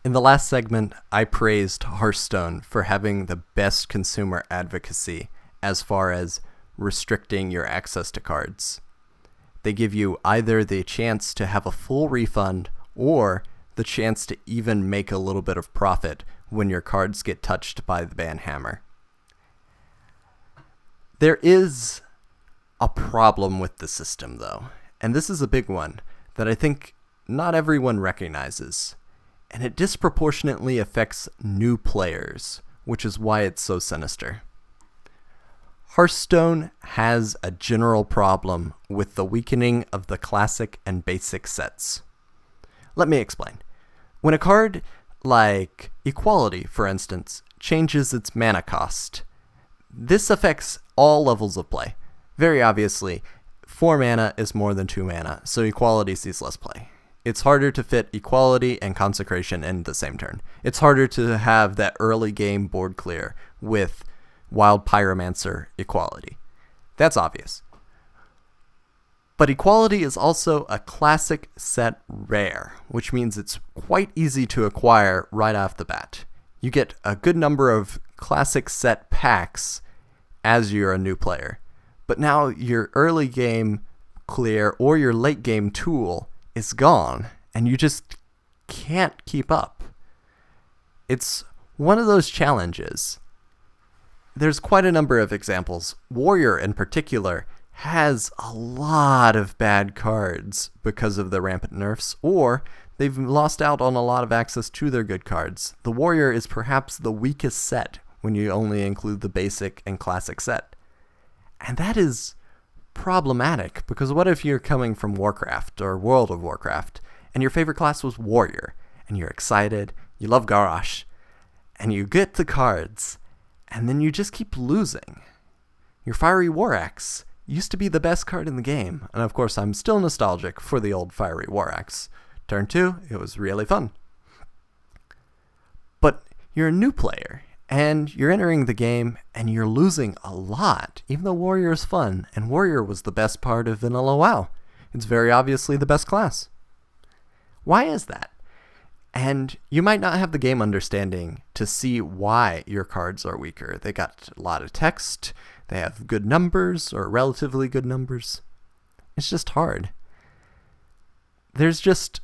In the last segment, I praised Hearthstone for having the best consumer advocacy as far as restricting your access to cards. They give you either the chance to have a full refund or the chance to even make a little bit of profit when your cards get touched by the ban hammer. There is a problem with the system, though, and this is a big one that I think not everyone recognizes, and it disproportionately affects new players, which is why it's so sinister. Hearthstone has a general problem with the weakening of the classic and basic sets. Let me explain. When a card like Equality, for instance, changes its mana cost, this affects all levels of play. Very obviously, 4 mana is more than 2 mana, so Equality sees less play. It's harder to fit Equality and Consecration in the same turn. It's harder to have that early game board clear with Wild Pyromancer Equality. That's obvious. But Equality is also a classic set rare, which means it's quite easy to acquire right off the bat. You get a good number of classic set packs as you're a new player. But now your early game clear or your late game tool is gone, and you just can't keep up. It's one of those challenges. There's quite a number of examples. Warrior, in particular, has a lot of bad cards because of the rampant nerfs, or they've lost out on a lot of access to their good cards. The Warrior is perhaps the weakest set when you only include the basic and classic set. And that is problematic, because what if you're coming from Warcraft or World of Warcraft, and your favorite class was Warrior, and you're excited, you love Garrosh, and you get the cards, and then you just keep losing. Your Fiery War Axe used to be the best card in the game, and of course I'm still nostalgic for the old Fiery War Axe. Turn 2, it was really fun. But you're a new player, and you're entering the game, and you're losing a lot, even though Warrior is fun, and Warrior was the best part of Vanilla WoW. It's very obviously the best class. Why is that? And you might not have the game understanding to see why your cards are weaker. They got a lot of text, they have good numbers, or relatively good numbers. It's just hard. There's just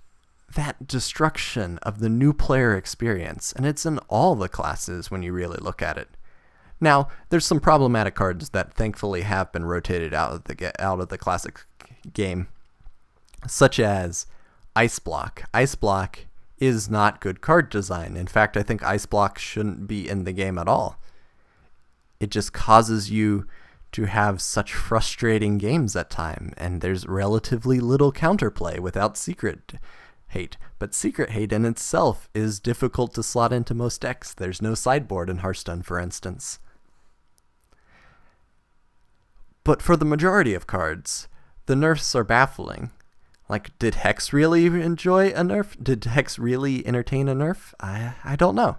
that destruction of the new player experience, and it's in all the classes when you really look at it. Now, there's some problematic cards that thankfully have been rotated out of the classic game, such as Ice Block. Ice Block is not good card design. In fact, I think Ice Block shouldn't be in the game at all. It just causes you to have such frustrating games at times, and there's relatively little counterplay without Secret Hate. But Secret Hate in itself is difficult to slot into most decks. There's no sideboard in Hearthstone, for instance. But for the majority of cards, the nerfs are baffling. Like, did Hex really enjoy a nerf? Did Hex really entertain a nerf? I don't know.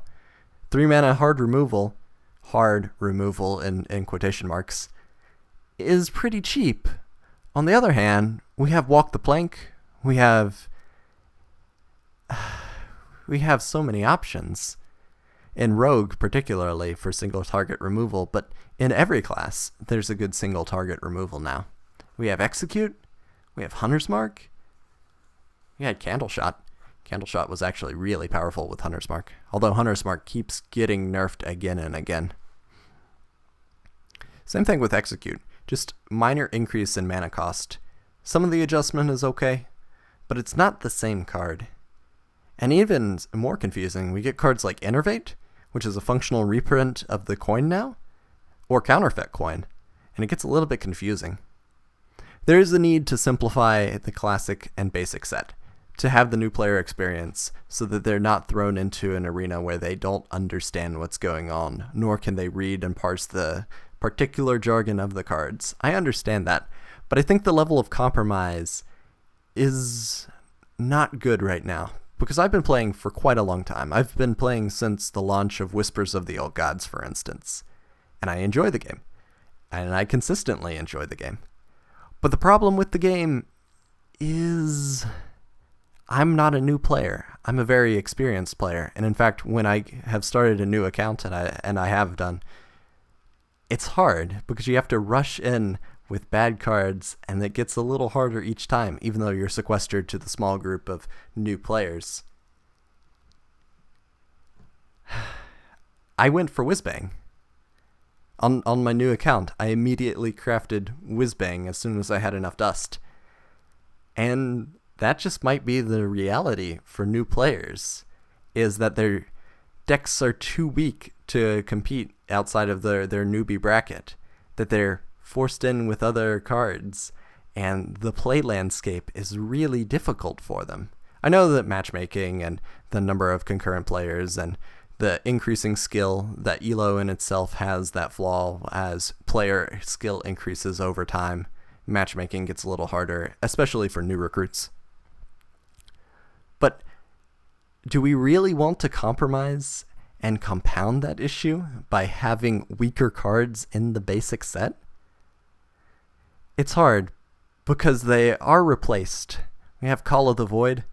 3 mana hard removal in quotation marks, is pretty cheap. On the other hand, we have Walk the Plank. We have so many options. In Rogue, particularly, for single target removal, but in every class, there's a good single target removal now. We have Execute. We have Hunter's Mark. We had Candle Shot. Candle Shot was actually really powerful with Hunter's Mark, although Hunter's Mark keeps getting nerfed again and again. Same thing with Execute, just minor increase in mana cost. Some of the adjustment is okay, but it's not the same card. And even more confusing, we get cards like Innervate, which is a functional reprint of the coin now, or Counterfeit coin, and it gets a little bit confusing. There is a need to simplify the classic and basic set, to have the new player experience so that they're not thrown into an arena where they don't understand what's going on, nor can they read and parse the particular jargon of the cards. I understand that, but I think the level of compromise is not good right now, because I've been playing for quite a long time. I've been playing since the launch of Whispers of the Old Gods, for instance, and I enjoy the game, and I consistently enjoy the game. But the problem with the game is I'm not a new player. I'm a very experienced player. And in fact, when I have started a new account, and I have done, it's hard because you have to rush in with bad cards, and it gets a little harder each time, even though you're sequestered to the small group of new players. I went for Whizbang. On my new account, I immediately crafted Whizbang as soon as I had enough dust. And that just might be the reality for new players, is that their decks are too weak to compete outside of their newbie bracket, that they're forced in with other cards, and the play landscape is really difficult for them. I know that matchmaking and the number of concurrent players and the increasing skill that ELO in itself has that flaw as player skill increases over time. Matchmaking gets a little harder, especially for new recruits. But do we really want to compromise and compound that issue by having weaker cards in the basic set? It's hard because they are replaced. We have Call of the Void,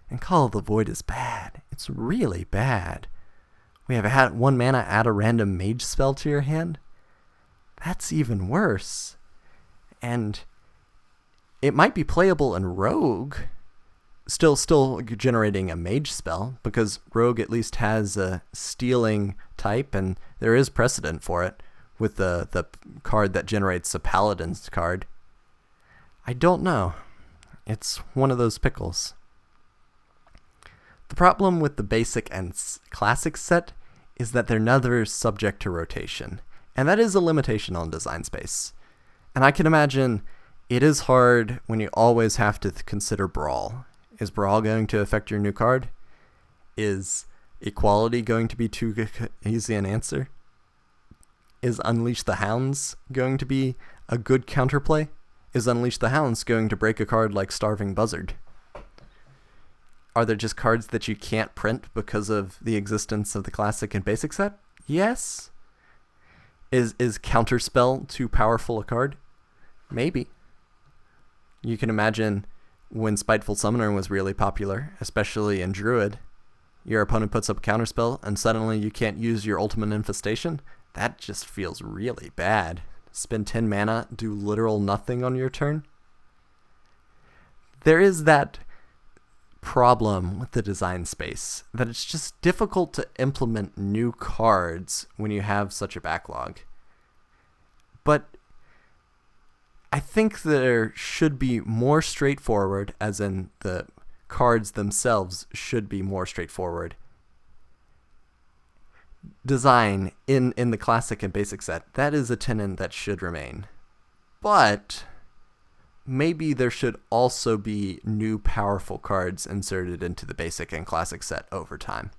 and Call of the Void is bad. It's really bad. We have 1 mana, add a random mage spell to your hand. That's even worse. And it might be playable in Rogue, still generating a mage spell, because Rogue at least has a stealing type, and there is precedent for it with the card that generates a paladin's card. I don't know. It's one of those pickles. The problem with the basic and classic set is that they're never subject to rotation, and that is a limitation on design space. And I can imagine it is hard when you always have to consider Brawl. Is Brawl going to affect your new card? Is Equality going to be too easy an answer? Is Unleash the Hounds going to be a good counterplay? Is Unleash the Hounds going to break a card like Starving Buzzard? Are there just cards that you can't print because of the existence of the classic and basic set? Yes. Is Counterspell too powerful a card? Maybe. You can imagine when Spiteful Summoner was really popular, especially in Druid, your opponent puts up a Counterspell and suddenly you can't use your Ultimate Infestation. That just feels really bad. Spend 10 mana, do literal nothing on your turn. There is that problem with the design space, that it's just difficult to implement new cards when you have such a backlog. But I think there should be more straightforward, as in the cards themselves should be more straightforward. Design in the classic and basic set, that is a tenet that should remain. But maybe there should also be new powerful cards inserted into the basic and classic set over time.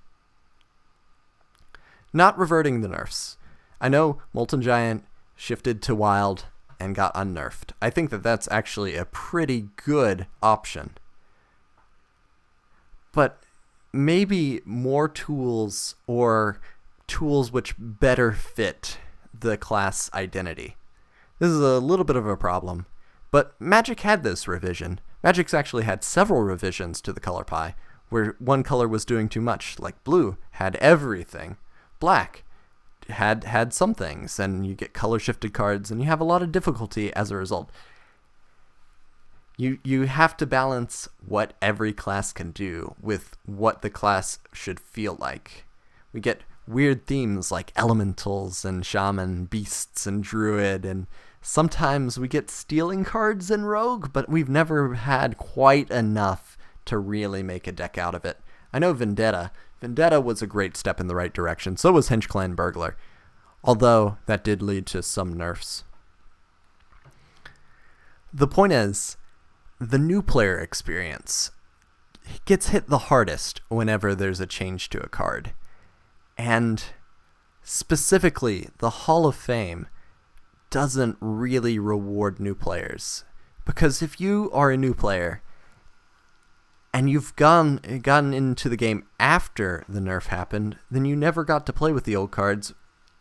Not reverting the nerfs. I know Molten Giant shifted to Wild and got unnerfed. I think that that's actually a pretty good option. But maybe more tools, or tools which better fit the class identity. This is a little bit of a problem, but Magic had this revision. Magic's actually had several revisions to the color pie, where one color was doing too much, like blue had everything. Black had some things, and you get color shifted cards, and you have a lot of difficulty as a result. You have to balance what every class can do with what the class should feel like. We get weird themes like elementals and shaman, beasts and druid, and sometimes we get stealing cards in Rogue, but we've never had quite enough to really make a deck out of it. I know Vendetta. Vendetta was a great step in the right direction. So was Henchclan Burglar, although that did lead to some nerfs. The point is, the new player experience gets hit the hardest whenever there's a change to a card. And specifically, the Hall of Fame doesn't really reward new players. Because if you are a new player and you've gotten into the game after the nerf happened, then you never got to play with the old cards,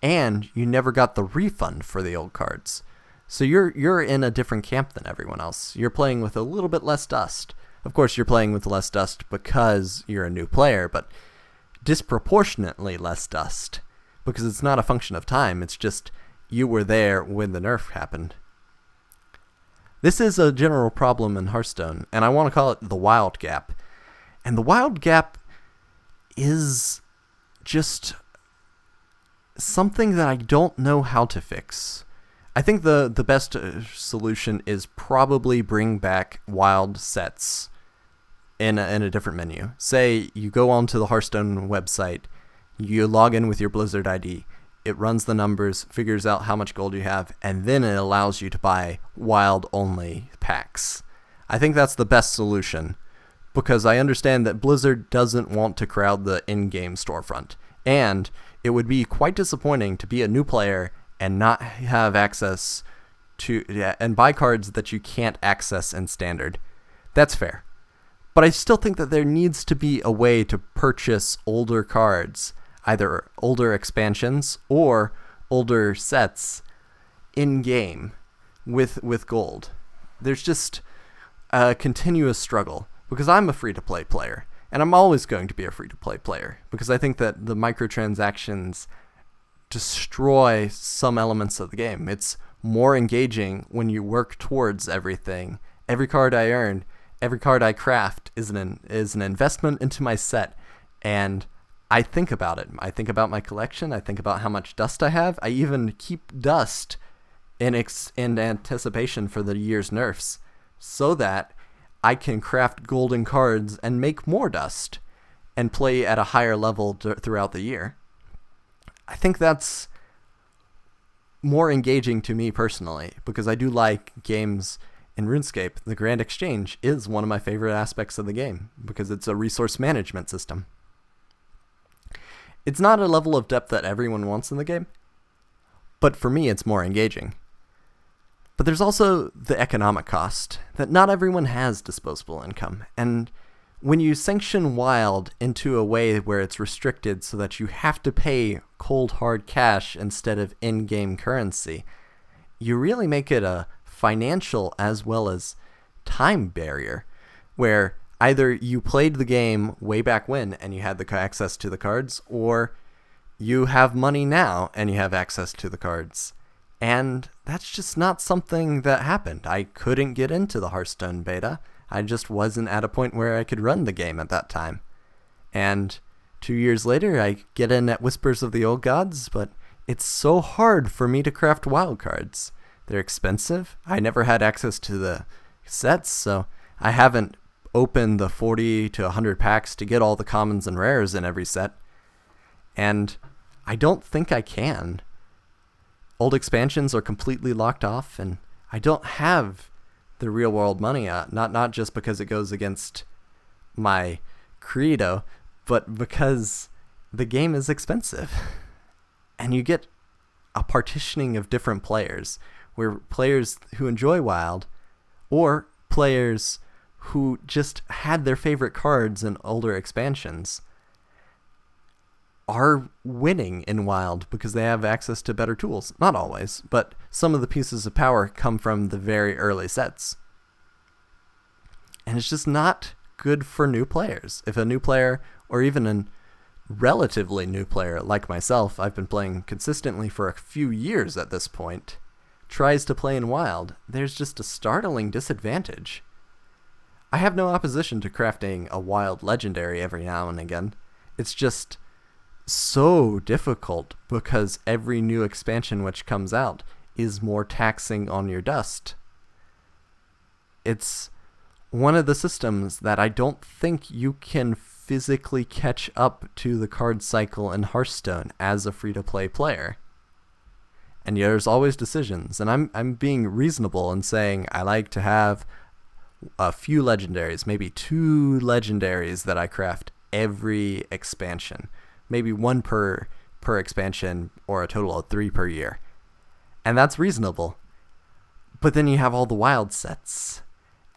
and you never got the refund for the old cards. So you're in a different camp than everyone else. You're playing with a little bit less dust. Of course, you're playing with less dust because you're a new player, but disproportionately less dust because it's not a function of time. It's just you were there when the nerf happened. This is a general problem in Hearthstone, and I want to call it the wild gap. And the wild gap is just something that I don't know how to fix. I think the best solution is probably bring back wild sets in a different menu. Say you go onto the Hearthstone website, you log in with your Blizzard ID, it runs the numbers, figures out how much gold you have, and then it allows you to buy wild-only packs. I think that's the best solution, because I understand that Blizzard doesn't want to crowd the in-game storefront, and it would be quite disappointing to be a new player and not have access to, and buy cards that you can't access in Standard. That's fair. But I still think that there needs to be a way to purchase older cards, either older expansions or older sets in-game with gold. There's just a continuous struggle, because I'm a free-to-play player, and I'm always going to be a free-to-play player, because I think that the microtransactions destroy some elements of the game. It's more engaging when you work towards everything. Every card I earn, every card I craft is an investment into my set, and I think about it. I think about my collection. I think about how much dust I have. I even keep dust in anticipation for the year's nerfs, so that I can craft golden cards and make more dust and play at a higher level throughout the year. I think that's more engaging to me personally, because I do like games in RuneScape. The Grand Exchange is one of my favorite aspects of the game, because it's a resource management system. It's not a level of depth that everyone wants in the game, but for me it's more engaging. But there's also the economic cost, that not everyone has disposable income, and when you sanction Wild into a way where it's restricted so that you have to pay cold hard cash instead of in-game currency, you really make it a financial as well as time barrier, where either you played the game way back when and you had the access to the cards, or you have money now and you have access to the cards. And that's just not something that happened. I couldn't get into the Hearthstone beta. I just wasn't at a point where I could run the game at that time. And 2 years later, I get in at Whispers of the Old Gods, but it's so hard for me to craft wild cards. They're expensive. I never had access to the sets, so I haven't opened the 40 to 100 packs to get all the commons and rares in every set. And I don't think I can. Old expansions are completely locked off, and I don't have the real world money, not just because it goes against my credo, but because the game is expensive. And you get a partitioning of different players, where players who enjoy Wild, or players who just had their favorite cards in older expansions, are winning in Wild because they have access to better tools. Not always, but some of the pieces of power come from the very early sets. And it's just not good for new players. If a new player, or even a relatively new player like myself, I've been playing consistently for a few years at this point, tries to play in Wild, there's just a startling disadvantage. I have no opposition to crafting a Wild legendary every now and again. It's just so difficult because every new expansion which comes out is more taxing on your dust. It's one of the systems that I don't think you can physically catch up to the card cycle in Hearthstone as a free-to-play player. And there's always decisions, and I'm being reasonable in saying I like to have a few legendaries, maybe 2 legendaries that I craft every expansion. Maybe 1 per expansion, or a total of 3 per year. And that's reasonable. But then you have all the Wild sets,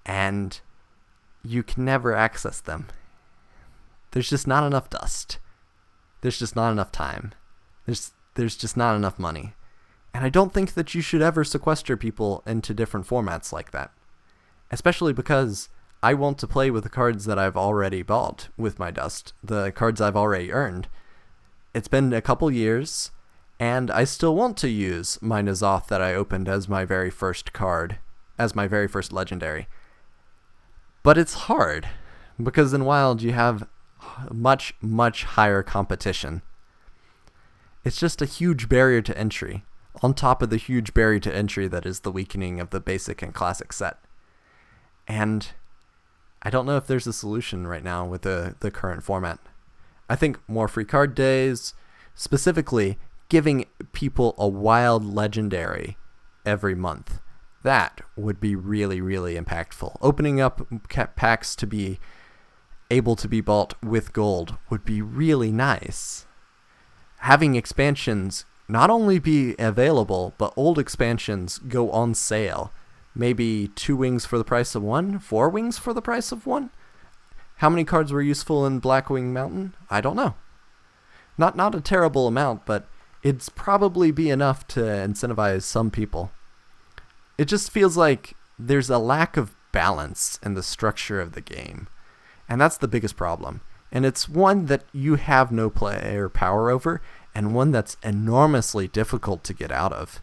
and you can never access them. There's just not enough dust. There's just not enough time. There's just not enough money. And I don't think that you should ever sequester people into different formats like that. Especially because I want to play with the cards that I've already bought with my dust, the cards I've already earned. It's been a couple years, and I still want to use my N'Zoth that I opened as my very first card, as my very first legendary. But it's hard, because in Wild you have much, much higher competition. It's just a huge barrier to entry, on top of the huge barrier to entry that is the weakening of the basic and classic set. And I don't know if there's a solution right now with the current format. I think more free card days, specifically giving people a wild legendary every month, that would be really, really impactful. Opening up packs to be able to be bought with gold would be really nice. Having expansions not only be available, but old expansions go on sale. Maybe 2 wings for the price of 1, 4 wings for the price of 1. How many cards were useful in Blackwing Mountain? I don't know. Not a terrible amount, but it'd probably be enough to incentivize some people. It just feels like there's a lack of balance in the structure of the game. And that's the biggest problem. And it's one that you have no player power over, and one that's enormously difficult to get out of.